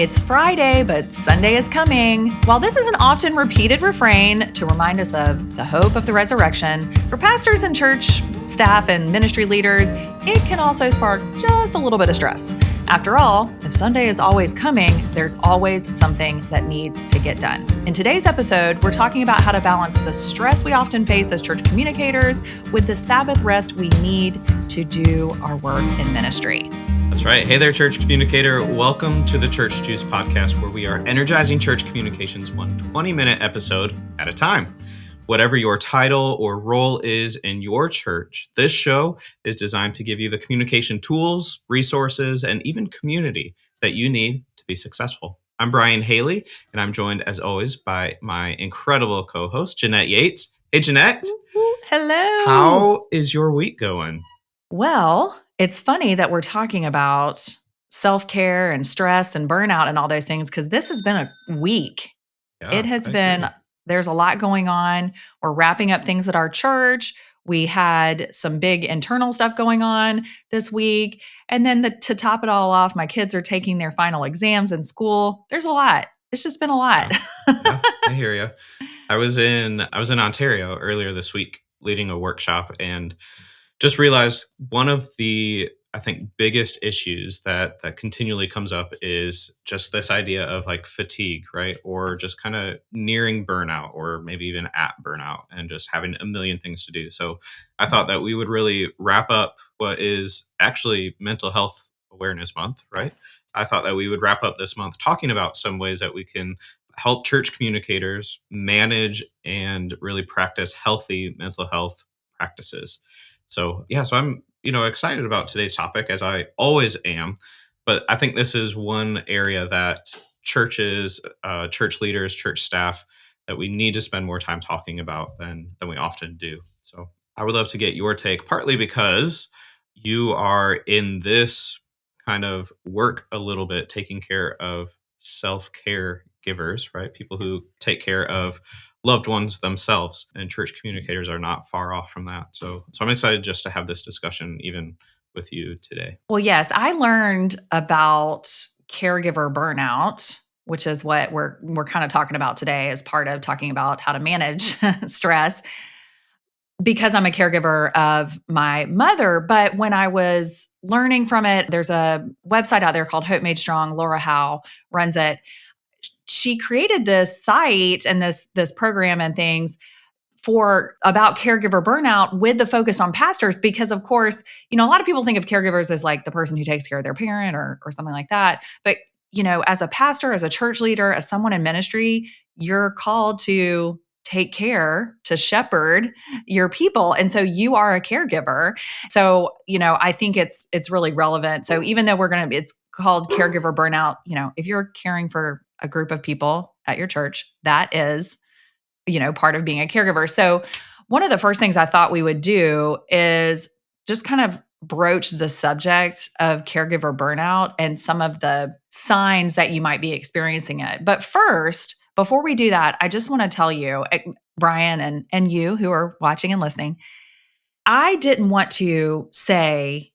It's Friday, but Sunday is coming. While this is an often repeated refrain to remind us of the hope of the resurrection, for pastors and church staff and ministry leaders, it can also spark just a little bit of stress. After all, if Sunday is always coming, there's always something that needs to get done. In today's episode, we're talking about how to balance the stress we often face as church communicators with the Sabbath rest we need to do our work in ministry. That's right. Hey there, church communicator. Welcome to the Church Juice podcast, where we are energizing church communications 20-minute episode at a time. Whatever your title or role is in your church, this show is designed to give you the communication tools, resources, and even community that you need to be successful. I'm Brian Haley, and I'm joined, as always, by my incredible co-host, Jeanette Yates. Hey, Jeanette. Hello. How is your week going? Well, it's funny that we're talking about self-care and stress and burnout and all those things, because this has been a week. It has been, there's a lot going on. We're wrapping up things at our church. We had some big internal stuff going on this week. And then to top it all off, my kids are taking their final exams in school. There's a lot. It's just been a lot. Yeah, I hear you. I was in Ontario earlier this week leading a workshop, and just realized one of the, I think, biggest issues that continually comes up is just this idea of like fatigue, right? Or just kind of nearing burnout, or maybe even at burnout, and just having a million things to do. So I thought that we would really wrap up what is actually Mental Health Awareness Month, right? Yes. I thought that we would wrap up this month talking about some ways that we can help church communicators manage and really practice healthy mental health practices. So I'm, excited about today's topic, as I always am. But I think this is one area that churches, church leaders, church staff, that we need to spend more time talking about than we often do. So I would love to get your take, partly because you are in this kind of work a little bit, taking care of self-care givers, right? People who take care of loved ones themselves, and church communicators are not far off from that. So I'm excited just to have this discussion even with you today. Well, yes, I learned about caregiver burnout, which is what we're kind of talking about today as part of talking about how to manage stress, because I'm a caregiver of my mother. But when I was learning from it, there's a website out there called Hope Made Strong. Laura Howe runs it. She created this site and this program and things about caregiver burnout with the focus on pastors, because of course, a lot of people think of caregivers as like the person who takes care of their parent or something like that. But, as a pastor, as a church leader, as someone in ministry, you're called to take care, to shepherd your people. And so you are a caregiver. So, I think it's really relevant. So even though it's called caregiver burnout, if you're caring for a group of people at your church, that is part of being a caregiver. So one of the first things I thought we would do is just kind of broach the subject of caregiver burnout and some of the signs that you might be experiencing it. But first, before we do that, I just want to tell you, Brian, and you who are watching and listening, I didn't want to say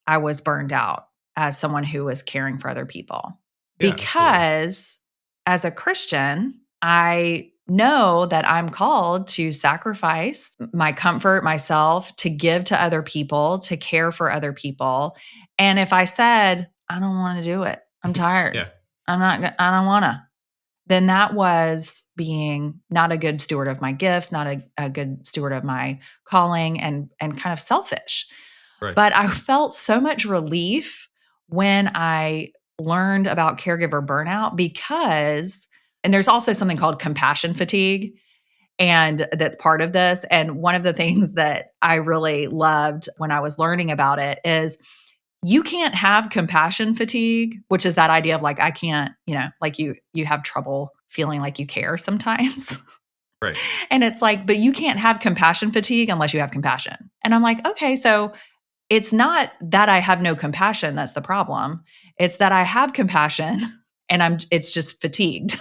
I was burned out as someone who was caring for other people, because as a Christian, I know that I'm called to sacrifice my comfort, myself, to give to other people, to care for other people. And if I said, I don't want to do it, I'm tired, I don't want to, then that was being not a good steward of my gifts, not a good steward of my calling, and kind of selfish. Right. But I felt so much relief when I learned about caregiver burnout, and there's also something called compassion fatigue, and that's part of this. And one of the things that I really loved when I was learning about it is you can't have compassion fatigue, which is that idea of like, I can't, like you have trouble feeling like you care sometimes. Right. And it's like, but you can't have compassion fatigue unless you have compassion. And I'm like, okay, so it's not that I have no compassion that's the problem. It's that I have compassion and it's just fatigued.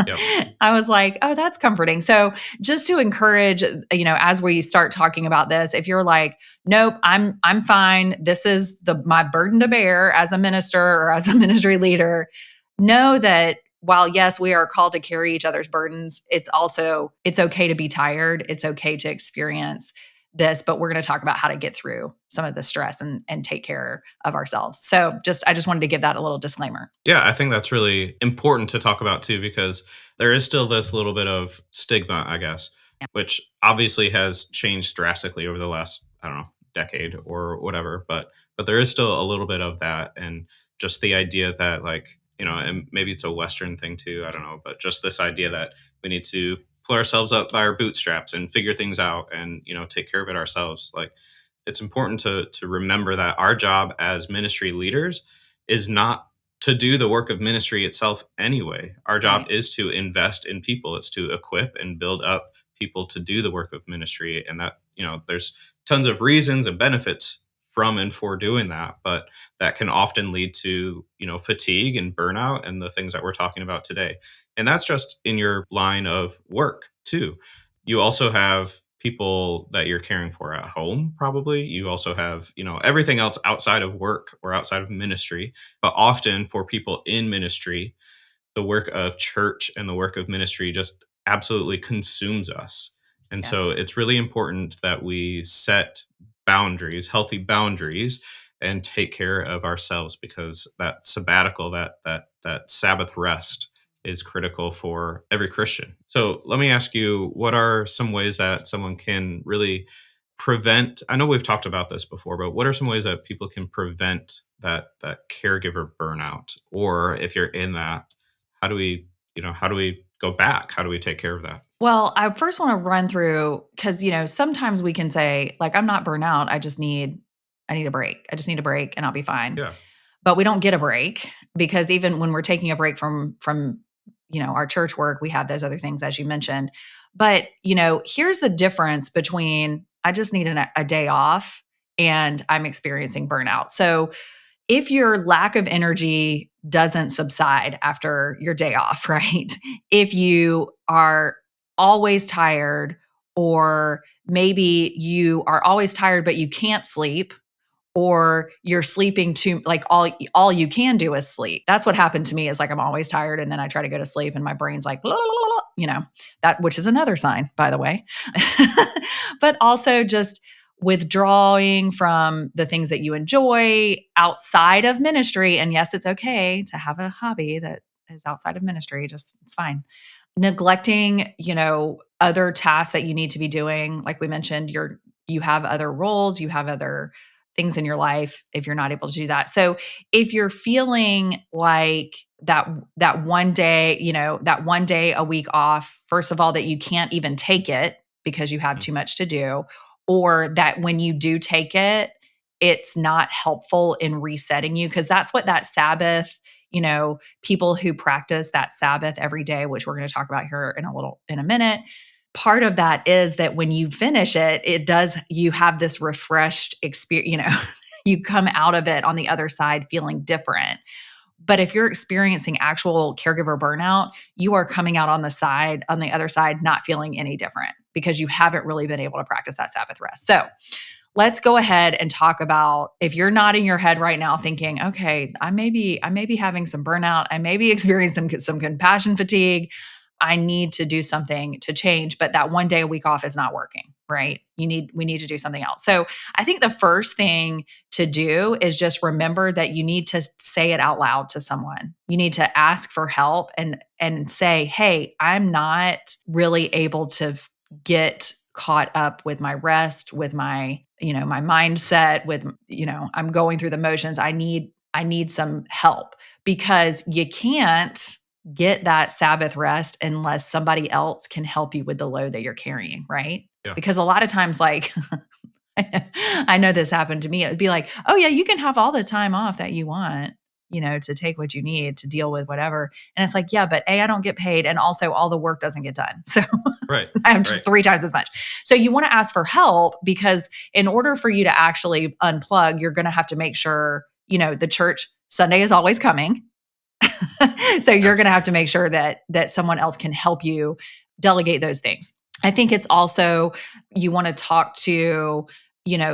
Yep. I was like, oh, that's comforting. So just to encourage, as we start talking about this, if you're like, nope, I'm fine. This is my burden to bear as a minister or as a ministry leader, know that while yes, we are called to carry each other's burdens, it's okay to be tired. It's okay to experience this, but we're going to talk about how to get through some of the stress and take care of ourselves. So I just wanted to give that a little disclaimer. Yeah, I think that's really important to talk about too, because there is still this little bit of stigma, I guess, Yeah. which obviously has changed drastically over the last, I don't know, decade or whatever. But there is still a little bit of that, and just the idea that, like, and maybe it's a Western thing too, I don't know, but just this idea that we need to pull ourselves up by our bootstraps and figure things out and take care of it ourselves. Like, it's important to remember that our job as ministry leaders is not to do the work of ministry itself anyway. Our job Right. is to invest in people. It's to equip and build up people to do the work of ministry. And that, there's tons of reasons and benefits from and for doing that, but that can often lead to, fatigue and burnout and the things that we're talking about today. And that's just in your line of work too. You also have people that you're caring for at home, probably. You also have, everything else outside of work or outside of ministry. But often for people in ministry, the work of church and the work of ministry just absolutely consumes us. And so Yes. it's really important that we set boundaries, healthy boundaries, and take care of ourselves, because that sabbatical, that Sabbath rest is critical for every Christian. So let me ask you, what are some ways that someone can really prevent, I know we've talked about this before, but what are some ways that people can prevent that caregiver burnout? Or if you're in that, how do we go back? How do we take care of that? Well, I first want to run through because sometimes we can say like I'm not burnout. I need a break. I just need a break and I'll be fine. Yeah. But we don't get a break because even when we're taking a break from our church work, we have those other things as you mentioned. But here's the difference between I just need a day off and I'm experiencing burnout. So if your lack of energy doesn't subside after your day off, right? If you are always tired, or maybe you are always tired but you can't sleep, or you're sleeping too like all you can do is sleep. That's what happened to me is like I'm always tired and then I try to go to sleep and my brain's like "La, la, la, la," that which is another sign by the way. But also just withdrawing from the things that you enjoy outside of ministry, and yes, it's okay to have a hobby that is outside of ministry, just it's fine. Neglecting, other tasks that you need to be doing. Like we mentioned, you have other roles, you have other things in your life if you're not able to do that. So if you're feeling like that one day, that one day a week off, first of all, that you can't even take it because you have Mhm. too much to do, or that when you do take it, it's not helpful in resetting you because that's what that Sabbath, people who practice that Sabbath every day, which we're going to talk about here in a minute. Part of that is that when you finish it, you have this refreshed experience, you come out of it on the other side feeling different. But if you're experiencing actual caregiver burnout, you are coming out on the other side, not feeling any different because you haven't really been able to practice that Sabbath rest. So let's go ahead and talk about if you're nodding your head right now thinking, okay, I may be having some burnout. I may be experiencing some compassion fatigue. I need to do something to change, but that one day a week off is not working, right? We need to do something else. So I think the first thing to do is just remember that you need to say it out loud to someone. You need to ask for help and say, "Hey, I'm not really able to get caught up with my rest, with my, my mindset, with, I'm going through the motions. I need some help because you can't get that Sabbath rest unless somebody else can help you with the load that you're carrying, right? Yeah. Because a lot of times, like, I know this happened to me. It would be like, oh, yeah, you can have all the time off that you want, to take what you need to deal with whatever. And it's like, yeah, but A, I don't get paid. And also, all the work doesn't get done. So Right. I have Right. three times as much. So you want to ask for help because in order for you to actually unplug, you're going to have to make sure, the church Sunday is always coming. So you're going to have to Absolutely. make sure that someone else can help you delegate those things. I think it's also you want to talk to,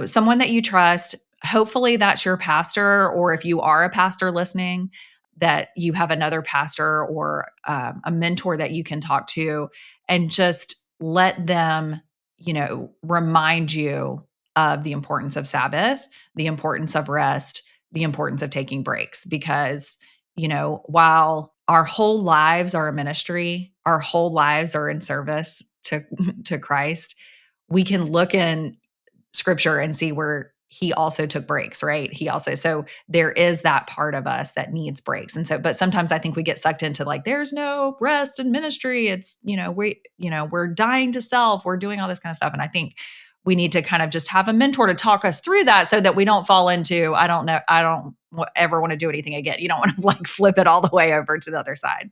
someone that you trust. Hopefully that's your pastor, or if you are a pastor listening, that you have another pastor or a mentor that you can talk to, and just let them, remind you of the importance of Sabbath, the importance of rest, the importance of taking breaks. Because, while our whole lives are a ministry, our whole lives are in service to, to Christ, we can look in scripture and see where he also took breaks, right? So there is that part of us that needs breaks. And so, but sometimes I think we get sucked into like, there's no rest in ministry. It's, we're dying to self, we're doing all this kind of stuff. And I think we need to kind of just have a mentor to talk us through that so that we don't fall into, I don't ever want to do anything again. You don't want to like flip it all the way over to the other side.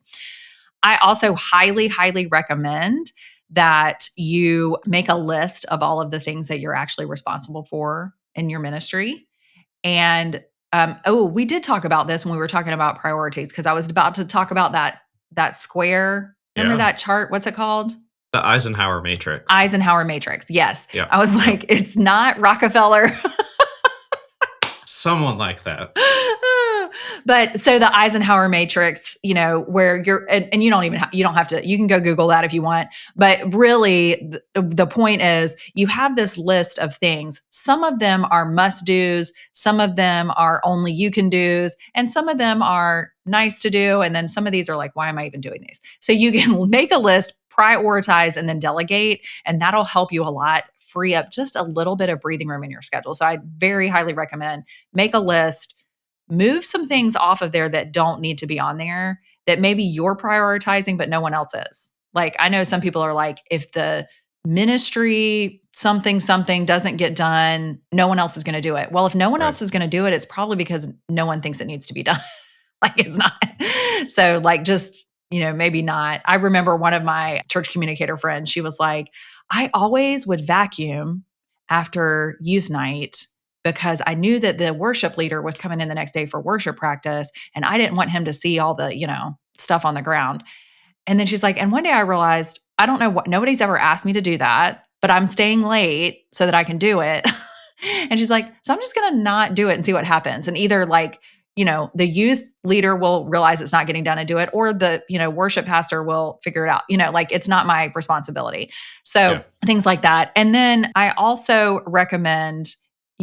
I also highly, highly recommend that you make a list of all of the things that you're actually responsible for in your ministry. And we did talk about this when we were talking about priorities, because I was about to talk about that square. Remember Yeah. that chart? What's it called? The Eisenhower matrix. Eisenhower matrix. Yes. Yeah. I was like, it's not Rockefeller. Someone like that. But so the Eisenhower matrix, where you're, and you don't even you don't have to, you can go Google that if you want. But really, the point is you have this list of things. Some of them are must do's, some of them are only you can do's, and some of them are nice to do. And then some of these are like, why am I even doing these? So you can make a list, prioritize, and then delegate. And that'll help you a lot, free up just a little bit of breathing room in your schedule. So I very highly recommend make a list, move some things off of there that don't need to be on there, that maybe you're prioritizing, but no one else is. Like, I know some people are like, if the ministry something doesn't get done, no one else is going to do it. Well, if no one Right. else is going to do it, it's probably because no one thinks it needs to be done. Like, it's not. So like, just, maybe not. I remember one of my church communicator friends, she was like, I always would vacuum after youth night because I knew that the worship leader was coming in the next day for worship practice, and I didn't want him to see all the, stuff on the ground. And then she's like, and one day I realized, I don't know what, nobody's ever asked me to do that, but I'm staying late so that I can do it. And she's like, so I'm just going to not do it and see what happens. And either like, the youth leader will realize it's not getting done and do it, or the, worship pastor will figure it out. Like, it's not my responsibility. So Yeah. things like that. And then I also recommend,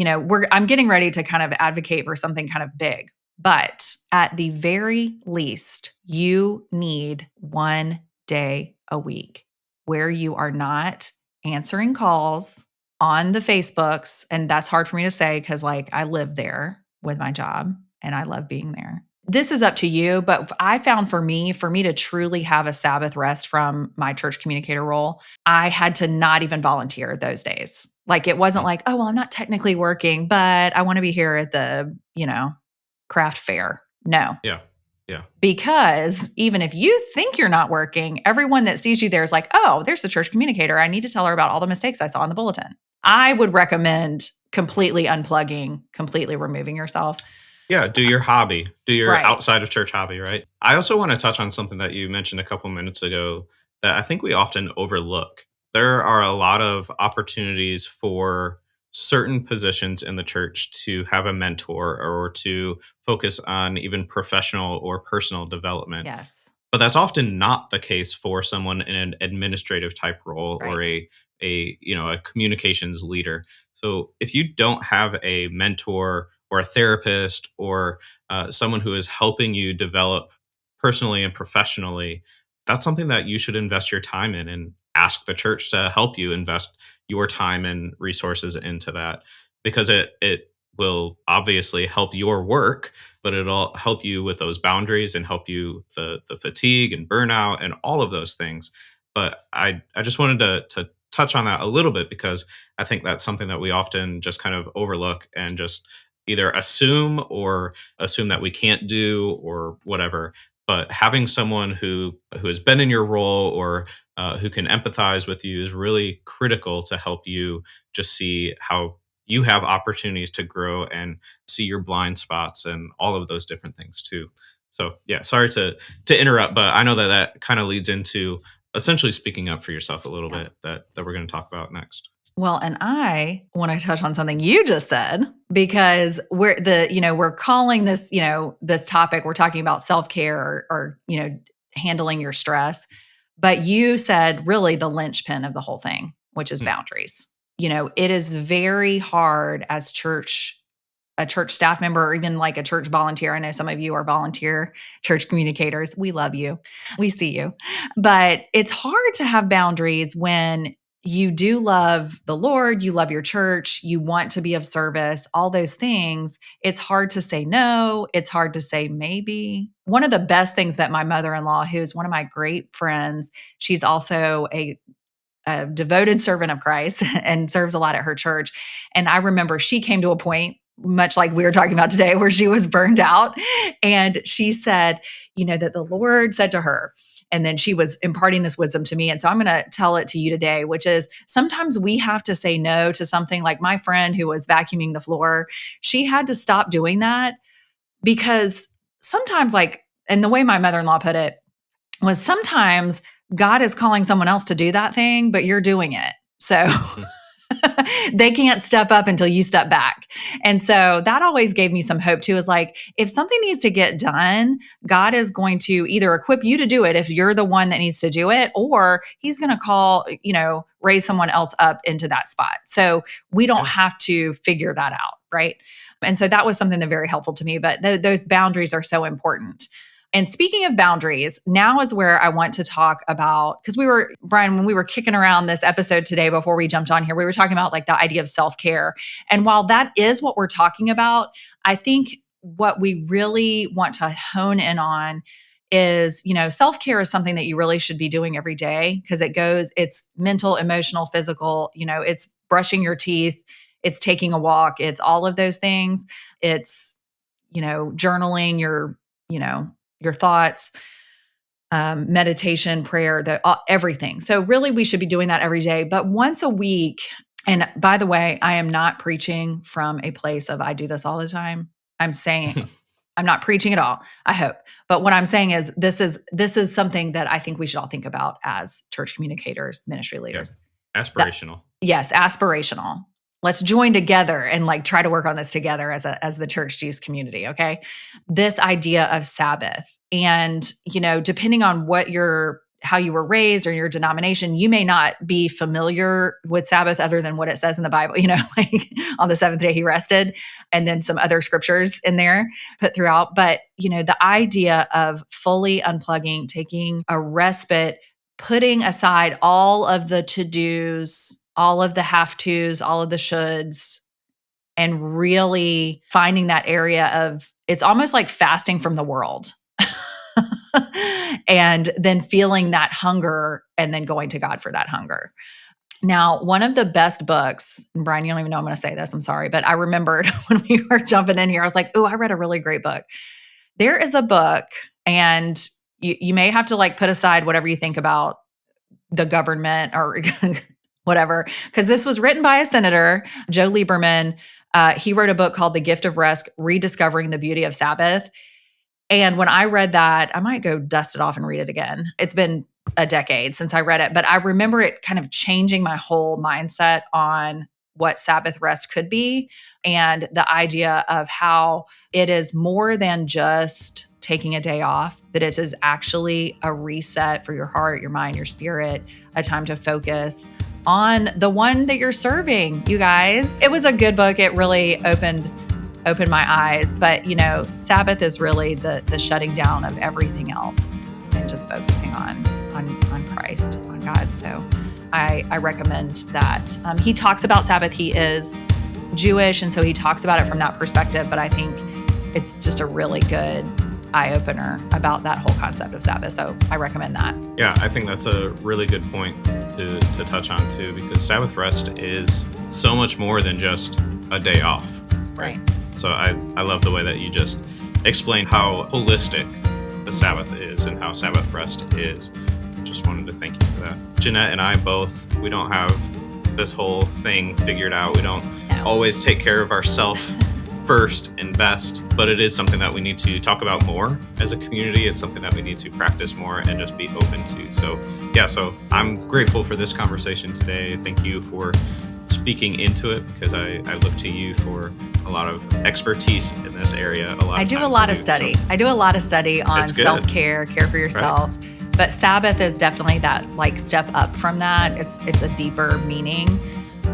I'm getting ready to kind of advocate for something kind of big, but at the very least, you need 1 day a week where you are not answering calls on the Facebooks. And that's hard for me to say because, like, I live there with my job and I love being there. This is up to you, but I found for me to truly have a Sabbath rest from my church communicator role, I had to not even volunteer those days. Like, it wasn't like, oh, well, I'm not technically working, but I want to be here at the, craft fair. No, Yeah. Yeah. because even if you think you're not working, everyone that sees you there is like, oh, there's the church communicator. I need to tell her about all the mistakes I saw in the bulletin. I would recommend completely unplugging, completely removing yourself. Yeah, do your hobby. Do your Right. outside of church hobby, right? I also want to touch on something that you mentioned a couple minutes ago that I think we often overlook. There are a lot of opportunities for certain positions in the church to have a mentor or to focus on even professional or personal development. Yes. But that's often not the case for someone in an administrative type role or Right. a communications leader. So if you don't have a mentor or a therapist or someone who is helping you develop personally and professionally, that's something that you should invest your time in and ask the church to help you invest your time and resources into that, because it will obviously help your work, but it'll help you with those boundaries and help you the fatigue and burnout and all of those things. But I just wanted to touch on that a little bit because I think that's something that we often just kind of overlook and just either assume that we can't do or whatever. But having someone who has been in your role or who can empathize with you is really critical to help you just see how you have opportunities to grow and see your blind spots and all of those different things too. So yeah, sorry to interrupt, but I know that that kind of leads into essentially speaking up for yourself a little Yeah. bit that we're going to talk about next. Well, and I want to touch on something you just said because we're calling this, this topic, we're talking about self-care or handling your stress. But you said really the linchpin of the whole thing, which is Hmm. boundaries. It is very hard as a church staff member or even like a church volunteer. I know some of you are volunteer church communicators. We love you. We see you. But it's hard to have boundaries when you do love the Lord, you love your church, you want to be of service, all those things. It's hard to say no. It's hard to say maybe. One of the best things that my mother in law, who's one of my great friends, she's also a devoted servant of Christ and serves a lot at her church. And I remember she came to a point, much like we were talking about today, where she was burned out. And she said, that the Lord said to her, and then she was imparting this wisdom to me. And so I'm going to tell it to you today, which is sometimes we have to say no to something. Like my friend who was vacuuming the floor, she had to stop doing that because sometimes, and the way my mother in law put it, was sometimes God is calling someone else to do that thing, but you're doing it. So they can't step up until you step back. And so that always gave me some hope too, is like, if something needs to get done, God is going to either equip you to do it if you're the one that needs to do it, or he's going to raise someone else up into that spot. So we don't Yeah. have to figure that out. Right. And so that was something that very helpful to me, but those boundaries are so important. And speaking of boundaries, now is where I want to talk about, because Brian, when we were kicking around this episode today before we jumped on here, we were talking about like the idea of self-care. And while that is what we're talking about, I think what we really want to hone in on is, self-care is something that you really should be doing every day because it's mental, emotional, physical, it's brushing your teeth, it's taking a walk, it's all of those things. It's, journaling your thoughts, meditation, prayer, everything. So really, we should be doing that every day. But once a week, and by the way, I am not preaching from a place of I do this all the time. I'm saying I'm not preaching at all, I hope. But what I'm saying is this is something that I think we should all think about as church communicators, ministry Yeah. leaders. Aspirational. Yes, aspirational. Let's join together and try to work on this together as the Church Jesus community, okay? This idea of Sabbath. And, depending on how you were raised or your denomination, you may not be familiar with Sabbath other than what it says in the Bible, like on the seventh day he rested, and then some other scriptures in there put throughout. But, the idea of fully unplugging, taking a respite, putting aside all of the to-dos, all of the have-tos, all of the shoulds, and really finding that area of it's almost like fasting from the world. And then feeling that hunger and then going to God for that hunger. Now, one of the best books, and Brian, you don't even know I'm going to say this, I'm sorry, but I remembered when we were jumping in here, I was like, oh, I read a really great book. There is a book, and you may have to put aside whatever you think about the government or whatever, because this was written by a senator, Joe Lieberman. He wrote a book called The Gift of Rest, Rediscovering the Beauty of Sabbath. And when I read that, I might go dust it off and read it again. It's been a decade since I read it, but I remember it kind of changing my whole mindset on what Sabbath rest could be and the idea of how it is more than just taking a day off, that it is actually a reset for your heart, your mind, your spirit, a time to focus on the one that you're serving, you guys. It was a good book. It really opened my eyes. But, Sabbath is really the shutting down of everything else and just focusing on Christ, on God. So I recommend that. He talks about Sabbath. He is Jewish, and so he talks about it from that perspective. But I think it's just a really good eye-opener about that whole concept of Sabbath. So I recommend that. Yeah, I think that's a really good point to touch on too, because Sabbath rest is so much more than just a day off. Right. So I love the way that you just explained how holistic the Sabbath is and how Sabbath rest is. Just wanted to thank you for that. Jeanette and I both, we don't have this whole thing figured out. We don't always take care of ourselves first and best, but it is something that we need to talk about more as a community. It's something that we need to practice more and just be open to. So I'm grateful for this conversation today. Thank you for speaking into it, because I look to you for a lot of expertise in this area a lot I of do a times lot of too. So study. I do a lot of study on it's good, self-care, care for right? yourself. But Sabbath is definitely that like step up from that. It's a deeper meaning.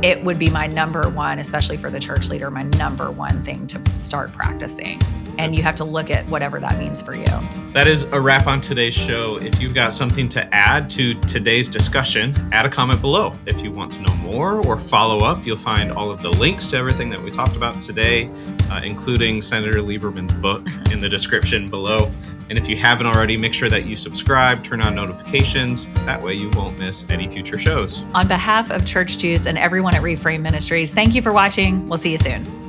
It would be my number one, especially for the church leader, my number one thing to start practicing. And you have to look at whatever that means for you. That is a wrap on today's show. If you've got something to add to today's discussion, add a comment below. If you want to know more or follow up, you'll find all of the links to everything that we talked about today, including Senator Lieberman's book in the description below. And if you haven't already, make sure that you subscribe, turn on notifications. That way you won't miss any future shows. On behalf of Church Juice and everyone at Reframe Ministries, thank you for watching. We'll see you soon.